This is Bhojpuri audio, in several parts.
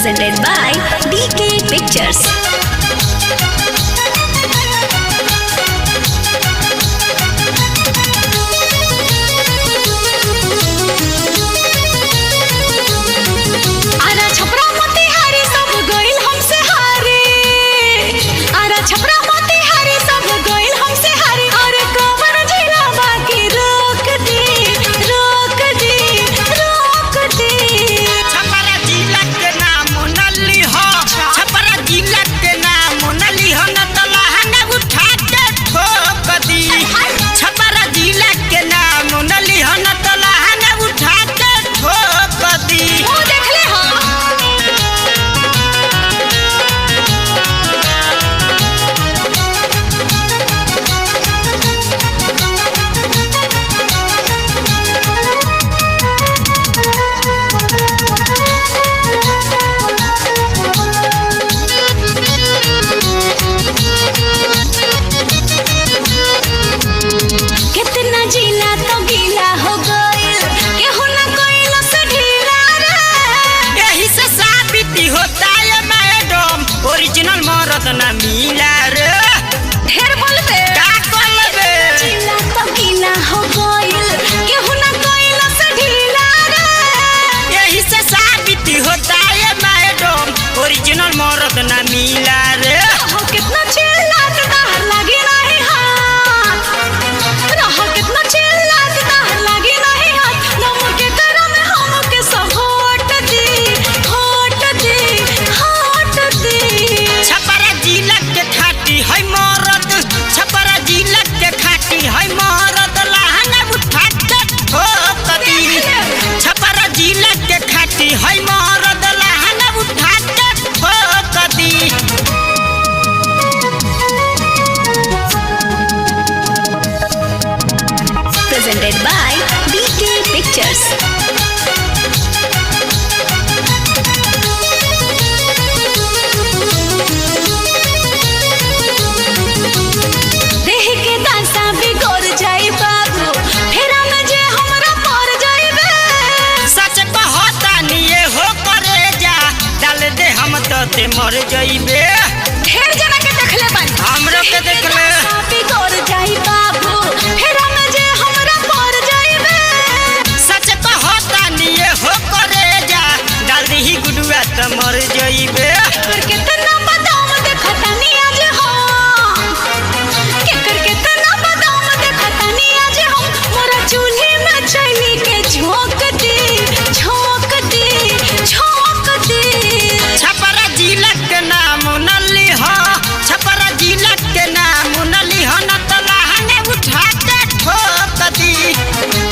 presented by DK Pictures. ना मिला रे ढेर बोलबे का बोलबे चिल्ला तो गीला हो गइल केहू ना कइल से ढीला रे यही से साबित होता है मैडम ओरिजिनल मर्द ना मिला रे हो कितना चिल्लात बाहर लगी नहीं हाथ रहो कितना चिल्लात बाहर लगी नहीं हाथ नमो के करा में हम के सब होट दी छपरा जिला के खाटी है मरद छपरा जिला के खाटी है मरद लहंगा उठा के ठोक दी छपरा जिला के खाटी है मरद लहंगा उठा के ठोक दी presented by DK Pictures. ते मर जाइबे ढेर जना के देखले बानी हमरो के देखले सापी कर जाई बाबू फिर हम जे हमरा पर जाइबे सच कहता निये हो करे जा डाल दी गुडुआ त मर जाइबे करके तना बदाम देखता नी आज हम के करके तना बदाम देखता नी आज हम मोरा चूल्हे में चली के झोंक दी छपरा जिला के नाम नली हो छपरा जिला के नाम नली हो न तो लहंगे उठा के ठोक दी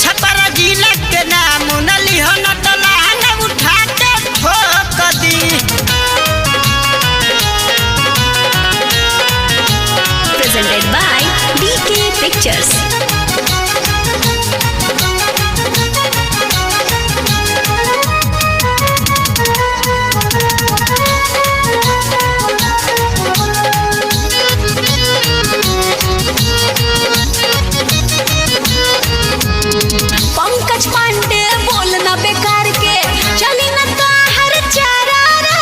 छपरा जिला के नाम नली हो न तो लहंगे उठा के ठोक दी presented by DK Pictures. Pankaj Pandey बोलना बेकार के चली न तो हर चारा रे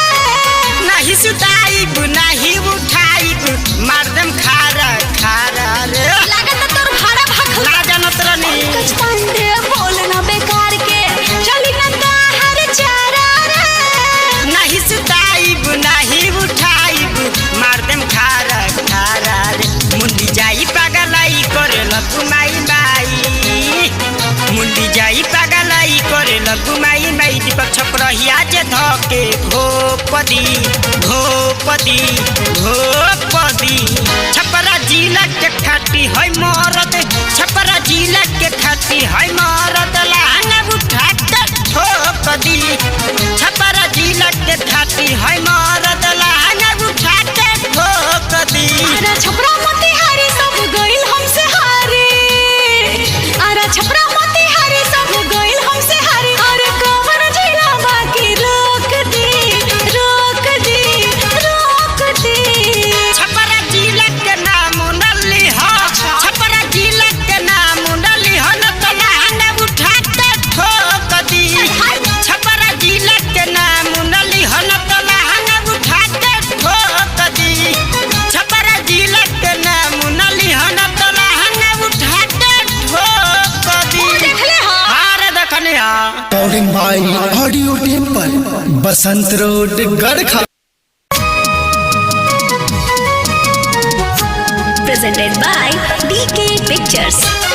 नहीं सुताइब नहीं उठाइब मर्दम खारा खारा रे लागत तोर भाड़ा भाग ना जानत रनी पंकज पांडे बोलना बेकार के चली न तो हर चारा रे नहीं सुताइब नहीं उठाइब मर्दम खारा खारा रे मुंडी जाई पागलाई करे लगुमाई माई मुंडी जाई पागलाई करे लगुमाई माई दीपक छपरहिया जे धके घोपदी छपरा जिला के खाटी है मरद छपरा जिला के खाटी है मरद लहंगा उठा के ठोक दी छपरा जिला के खाटी है मरद लहंगा उठा के ठोक दी अरे छपरा मोतिहारी सब गइल हमसे हारे अरे छपरा मोतिहारी सब गइल हमसे हारे अरे कवर जिला बाकी रोक दी छपरा जिला के नाम नली हो छपरा जिला के नाम नली हो न तो लहंगा उठा by audio temple, Basant road, Garkha. Presented by DK Pictures.